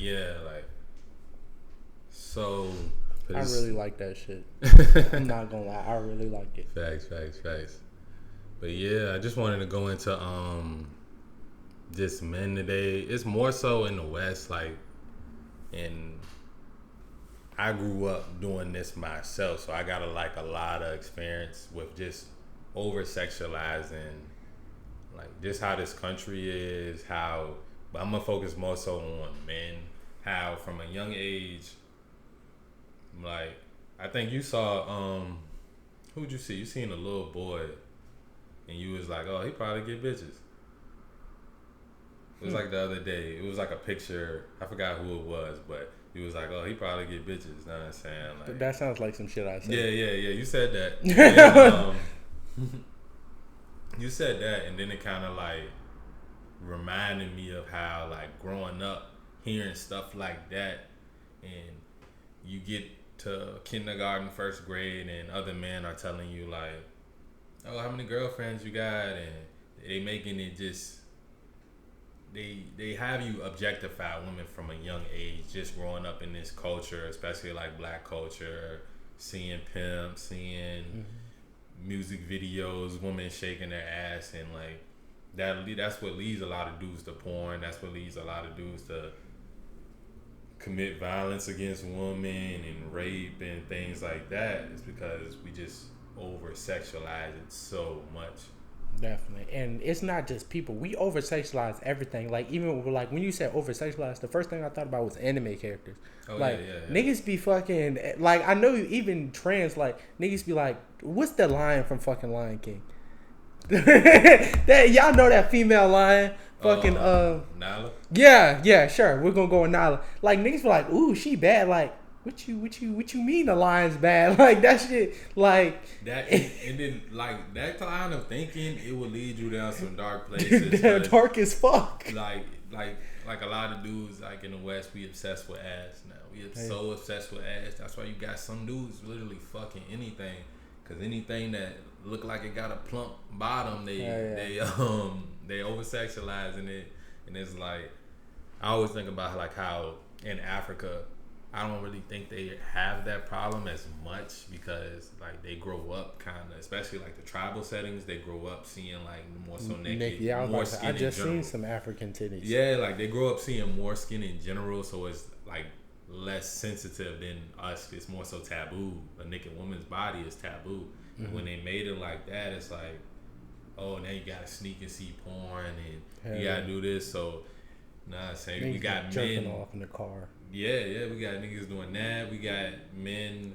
yeah, like so. I really like that shit. I'm not gonna lie, I really like it. Facts. But yeah, I just wanted to go into just men today. It's more so in the West, like, and I grew up doing this myself, so I got a lot of experience with just over sexualizing, like just how this country is. How, but I'm gonna focus more so on men. How from a young age, like I think you saw who'd you see? You seen a little boy, and you was like, oh, he probably get bitches. It was like the other day. It was like a picture. I forgot who it was, but he was like, "Oh, he probably get bitches." Know what I'm saying? Like, That sounds like some shit I said. yeah. You said that. And, you said that, and then it kind of like reminded me of how like growing up, hearing stuff like that, and you get to kindergarten, first grade, and other men are telling you like, "Oh, how many girlfriends you got?" And they making it just they have you objectify women from a young age, just growing up in this culture, especially like black culture, seeing pimps, seeing music videos, women shaking their ass, and like that's what leads a lot of dudes to porn. That's what leads a lot of dudes to commit violence against women and rape and things like that. It's because we just over sexualize it so much. Definitely, and it's not just people. We over sexualize everything. Like even like when you said over sexualize, the first thing I thought about was anime characters. Oh Like yeah. niggas be fucking like I know even trans like niggas be like, what's the lion from fucking Lion King? That y'all know that female lion fucking Nala. yeah sure we're gonna go with Nala. Like niggas be like, ooh, she bad. Like what you mean the lion's bad? Like that shit like that and then like that kind of thinking, it will lead you down some dark places. dark as fuck. Like a lot of dudes like in the West, we obsessed with ass now. We are so obsessed with ass. That's why you got some dudes literally fucking anything, cause anything that look like it got a plump bottom, they over sexualizing it, and it's like I always think about like how in Africa, I don't really think they have that problem as much because like they grow up kind of, especially like the tribal settings, they grow up seeing like more so naked, Yeah, more skin. I just seen some African titties. Yeah, like they grow up seeing more skin in general, so it's like less sensitive than us. It's more so taboo. A naked woman's body is taboo. And when they made it like that, it's like, oh, now you gotta sneak and see porn, and you gotta do this. So, nah, saying we got jerking men off in the car. Yeah, we got niggas doing that. We got men,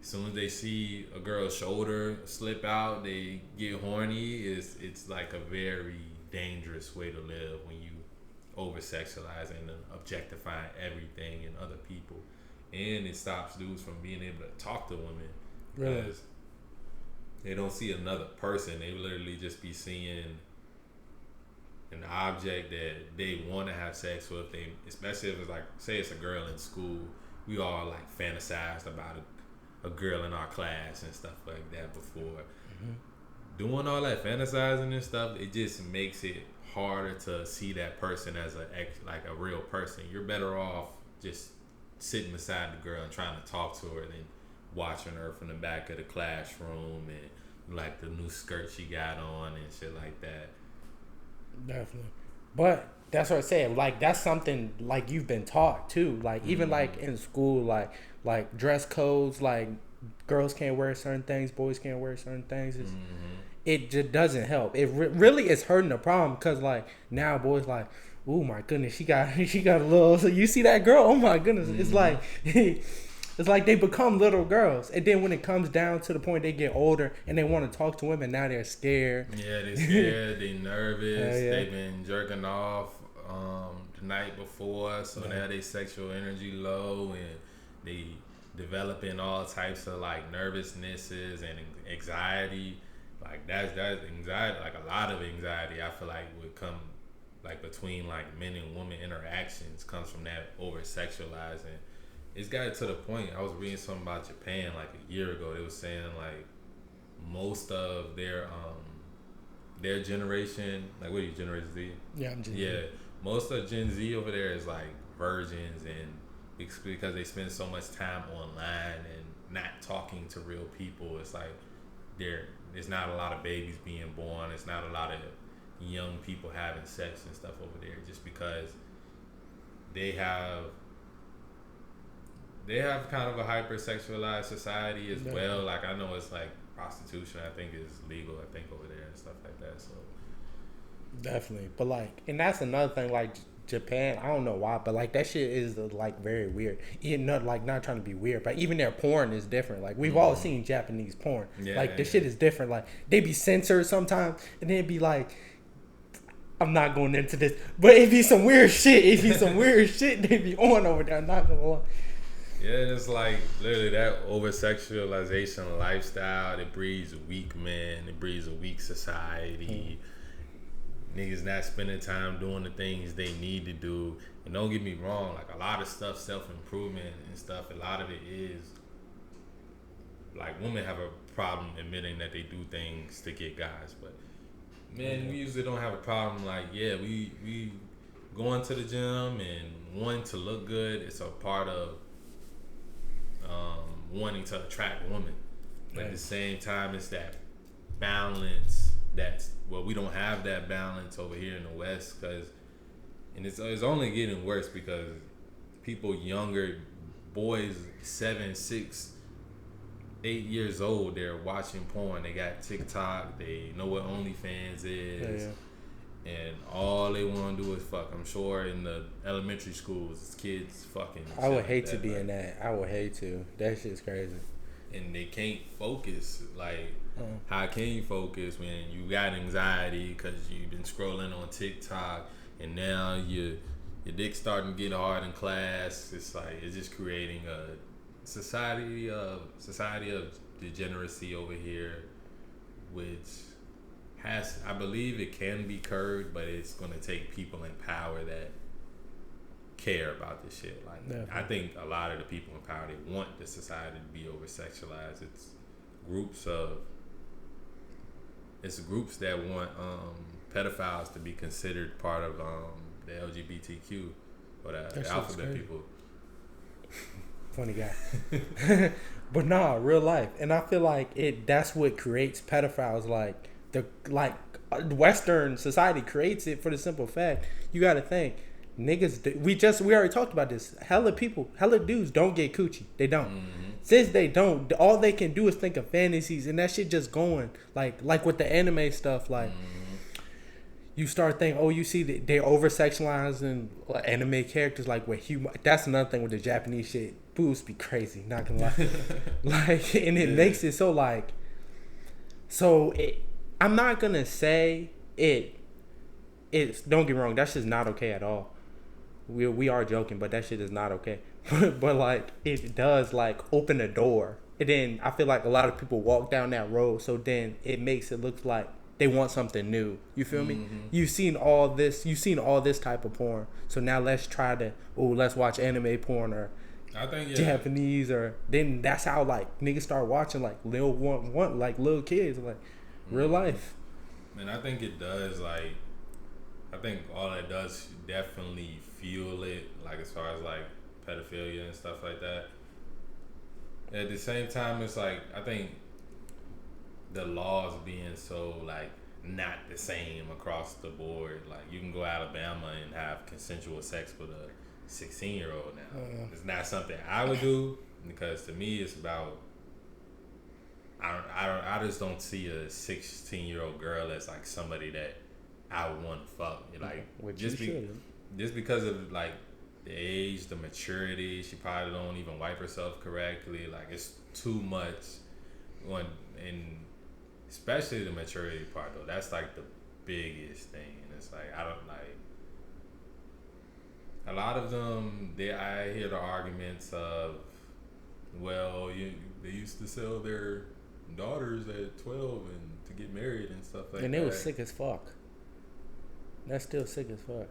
as soon as they see a girl's shoulder slip out, they get horny. It's like a very dangerous way to live when you over sexualize and objectify everything and other people. And it stops dudes from being able to talk to women because they don't see another person. They literally just be seeing an object that they want to have sex with. They, especially if it's like, say it's a girl in school, we all like fantasized about a girl in our class and stuff like that before. Doing all that fantasizing and stuff, it just makes it harder to see that person as like a real person. You're better off just sitting beside the girl and trying to talk to her than watching her from the back of the classroom and like the new skirt she got on and shit like that. Definitely. But that's what I said. Like that's something like you've been taught too. Like even like in school, like dress codes, like girls can't wear certain things, boys can't wear certain things. It just doesn't help. It really is hurting the problem because like now boys like, oh my goodness, she got a little. So you see that girl? Oh my goodness, it's like. It's like they become little girls, and then when it comes down to the point they get older and they want to talk to women, now they're scared. Yeah, they're scared. They nervous. They've been jerking off the night before, so now they sexual energy low, and they developing all types of like nervousnesses and anxiety. Like that's anxiety. Like a lot of anxiety, I feel like would come like between like men and women interactions comes from that over sexualizing. It's got to the point. I was reading something about Japan like a year ago. They was saying like most of their generation, like what are you, Generation Z? Yeah, I'm Gen Z. Most of Gen Z over there is like virgins, and because they spend so much time online and not talking to real people, it's like there's not a lot of babies being born. It's not a lot of young people having sex and stuff over there, just because they have kind of a hypersexualized society as well. Like, I know it's like prostitution, I think, is legal, I think, over there and stuff like that. So definitely, but like, and that's another thing. Like Japan, I don't know why, but like that shit is like very weird. Even not like not trying to be weird, but even their porn is different. Like we've all seen Japanese porn. Like the shit is different. Like they be censored sometimes, and then be like, I'm not going into this, but it be some weird shit. It be some weird shit they be on over there. I'm not gonna lie. Yeah, it's like literally that over-sexualization lifestyle. It breeds weak men. It breeds a weak society. Niggas not spending time doing the things they need to do. And don't get me wrong, like a lot of stuff, self-improvement and stuff, a lot of it is like women have a problem admitting that they do things to get guys, but men, we usually don't have a problem. Like, yeah, we going to the gym and wanting to look good. It's a part of wanting to attract women, but at the same time, it's that balance. We don't have that balance over here in the West, and it's only getting worse because people younger, boys 7, 6, 8 years old, they're watching porn. They got TikTok. They know what OnlyFans is. And all they want to do is fuck. I'm sure in the elementary schools, kids fucking. I would hate to be in that. I would hate to. That shit's crazy. And they can't focus. Like, how can you focus when you got anxiety because you've been scrolling on TikTok, and now your dick's starting to get hard in class? It's like, it's just creating a society of degeneracy over here, which I believe it can be curbed, but it's going to take people in power that care about this shit. Like, definitely. I think a lot of the people in power, they want the society to be over sexualized. It's groups that want pedophiles to be considered part of the LGBTQ or the alphabet people. Funny guy. But nah, real life. And I feel like that's what creates pedophiles. Like Western society creates it for the simple fact, you gotta think, niggas, we already talked about this. Hella dudes don't get coochie. They don't. Since they don't, all they can do is think of fantasies, and that shit just going like with the anime stuff. Like you start thinking, you see they over sexualizing anime characters. Like that's another thing with the Japanese shit. Boobs be crazy. Not gonna lie. Like, and it makes it so like. So I'm not gonna say it's don't get me wrong, that shit's not okay at all. We are joking, but that shit is not okay. But like, it does like open a door, and then I feel like a lot of people walk down that road, so then it makes it look like they want something new. You feel me? You've seen all this type of porn, so now let's watch anime porn, or I think Japanese, or then that's how like niggas start watching like little kids, like real life. And I think it does, like, I think all it does definitely fuel it, like as far as like pedophilia and stuff like that. At the same time, it's like, I think the laws being so like not the same across the board. Like, you can go Alabama and have consensual sex with a 16-year-old now. It's not something I would do, because to me it's about, I just don't see a 16-year-old girl as like somebody that I would want to fuck. Like, just because of like the age, the maturity, she probably don't even wipe herself correctly. Like, it's too much. And especially the maturity part though, that's like the biggest thing. And it's like, I don't like. A lot of them, I hear the arguments of, well, they used to sell their daughters at 12 and to get married and stuff like that. And they was sick as fuck. That's still sick as fuck.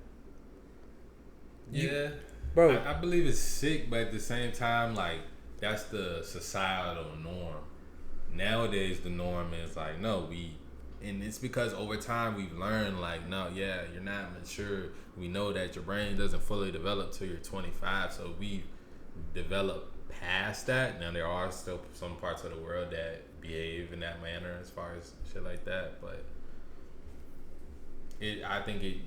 Yeah, bro. I believe it's sick, but at the same time, like, that's the societal norm. Nowadays, the norm is like, no, we And it's because over time we've learned, like, no, yeah, you're not mature. We know that your brain doesn't fully develop till you're 25. So we've developed past that. Now, there are still some parts of the world that behave in that manner as far as shit like that. But I think it,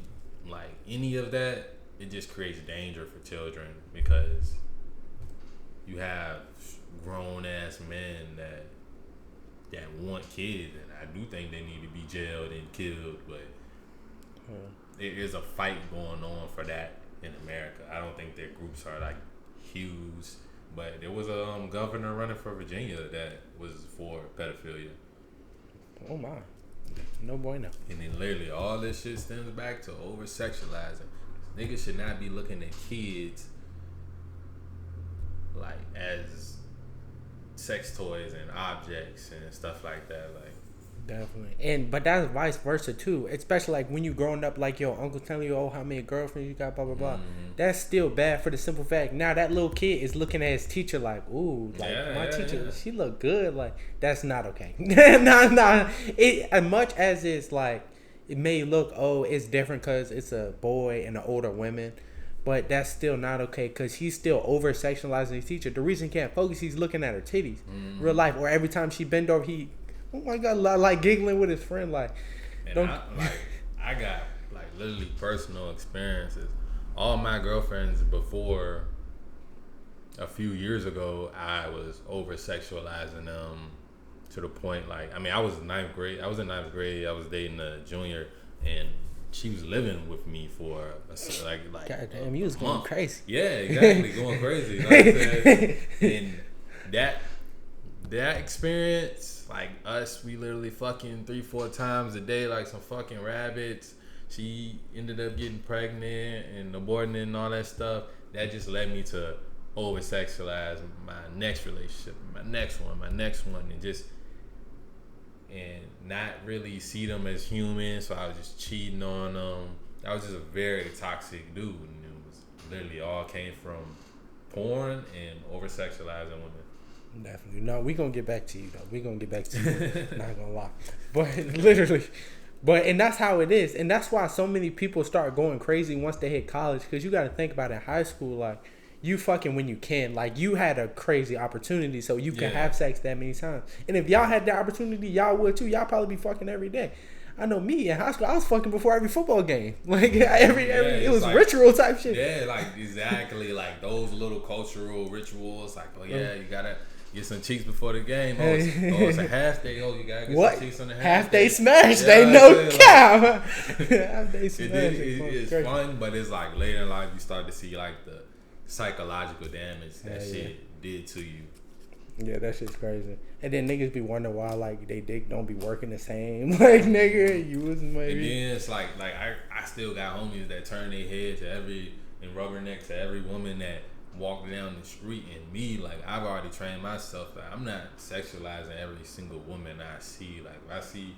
like, any of that, it just creates danger for children because you have grown-ass men that want kids, and I do think they need to be jailed and killed, but there is a fight going on for that in America. I don't think their groups are like huge, but there was a governor running for Virginia that was for pedophilia. Oh my, no bueno. And then literally all this shit stems back to over sexualizing. Niggas should not be looking at kids like as sex toys and objects and stuff like that. Like, definitely. But that's vice versa too, especially like when you growing up, like your uncle telling you, oh, how many girlfriends you got, blah blah blah. That's still bad for the simple fact now that little kid is looking at his teacher like, ooh, like my teacher, she look good. Like, that's not okay. nah. It, as much as it's like, it may look, oh, it's different because it's a boy and an older woman, but that's still not okay because he's still over sexualizing his teacher. The reason he can't focus, he's looking at her titties, real life. Or every time she bend over, he, oh my god, like giggling with his friend, like. And I got like literally personal experiences. All my girlfriends before a few years ago, I was over sexualizing them to the point, like, I mean, I was in ninth grade. I was was dating a junior, and she was living with me for like God damn, you was going month. crazy. Yeah, exactly, going crazy. Like I said, and that experience, like us, we literally fucking 3-4 times a day, like some fucking rabbits. She ended up getting pregnant and aborting and all that stuff. That just led me to over sexualize my next relationship, my next one, and not really see them as humans. So I was just cheating on them. I was just a very toxic dude, and it was literally all came from porn and over sexualizing women. Definitely. No, we gonna get back to you though. We gonna get back to you. Not gonna lie, but literally, and that's how it is, and that's why so many people start going crazy once they hit college. Because you got to think about it, in high school, like, you fucking when you can. Like, you had a crazy opportunity, so you can have sex that many times. And if y'all had that opportunity, y'all would too. Y'all probably be fucking every day. I know me in high school, I was fucking before every football game. Like, every it was like, ritual type shit. Yeah, like, exactly. Like, those little cultural rituals. Like, oh yeah, you gotta get some cheeks before the game. Oh, it's a half day. Oh, you gotta get some cheeks on the half day. Half day smash. Yeah, they no cap. Half day smash. It's fun, but it's like later in life you start to see like the psychological damage that shit did to you. Yeah, that shit's crazy. And then niggas be wondering why, like, they dick don't be working the same. Like, nigga, you was maybe. And then it's like I still got homies that turn their head to and rubberneck to every woman that walk down the street. And me, like, I've already trained myself that I'm not sexualizing every single woman I see. Like, if I see,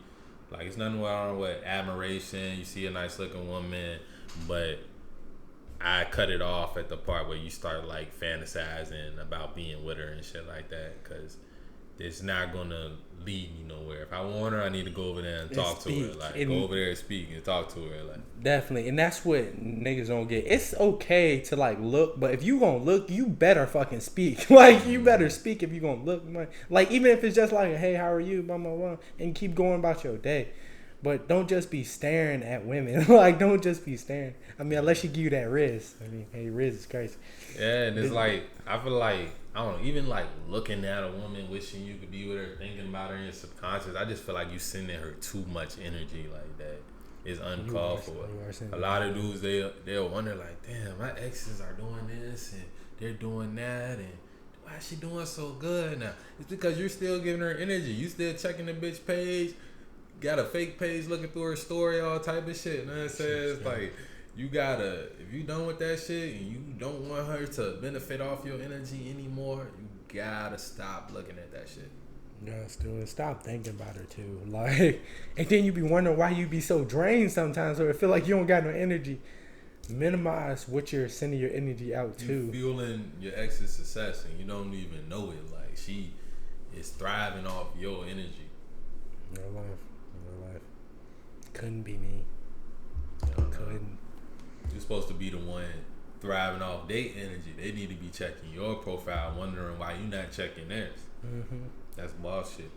like, it's nothing wrong with admiration. You see a nice looking woman, but I cut it off at the part where you start like fantasizing about being with her and shit like that, because it's not gonna lead me nowhere. If I want her, I need to go over there and talk to her. Like, go over there and speak and talk to her. Like, definitely, and that's what niggas don't get. It's okay to like look, but if you gonna look, you better fucking speak. Like, you better speak if you gonna look. Like, even if it's just like, hey, how are you, blah blah blah, and keep going about your day. But don't just be staring at women. Like, don't just be staring. I mean, unless she give you that Riz. I mean, hey, Riz is crazy. Yeah, and it's like, I feel like, I don't know, even like looking at a woman, wishing you could be with her, thinking about her in your subconscious, I just feel like you sending her too much energy like that. It's uncalled for. A lot of dudes, they'll wonder like, damn, my exes are doing this and they're doing that, and why is she doing so good now? It's because you're still giving her energy. You still checking the bitch page. Got a fake page looking through her story, all type of shit. You know what I'm saying? It's like, you gotta, if you done with that shit and you don't want her to benefit off your energy anymore, you gotta stop looking at that shit. Yeah, stop thinking about her too. Like, and then you be wondering why you be so drained sometimes, or feel like you don't got no energy. Minimize what you're sending your energy out to. You fueling your ex's success and you don't even know it. Like, she is thriving off your energy. Real life. real life. Couldn't be me. Couldn't. You're supposed to be the one thriving off their energy. They need to be checking your profile, wondering why you're not checking theirs. Mm-hmm. That's bullshit.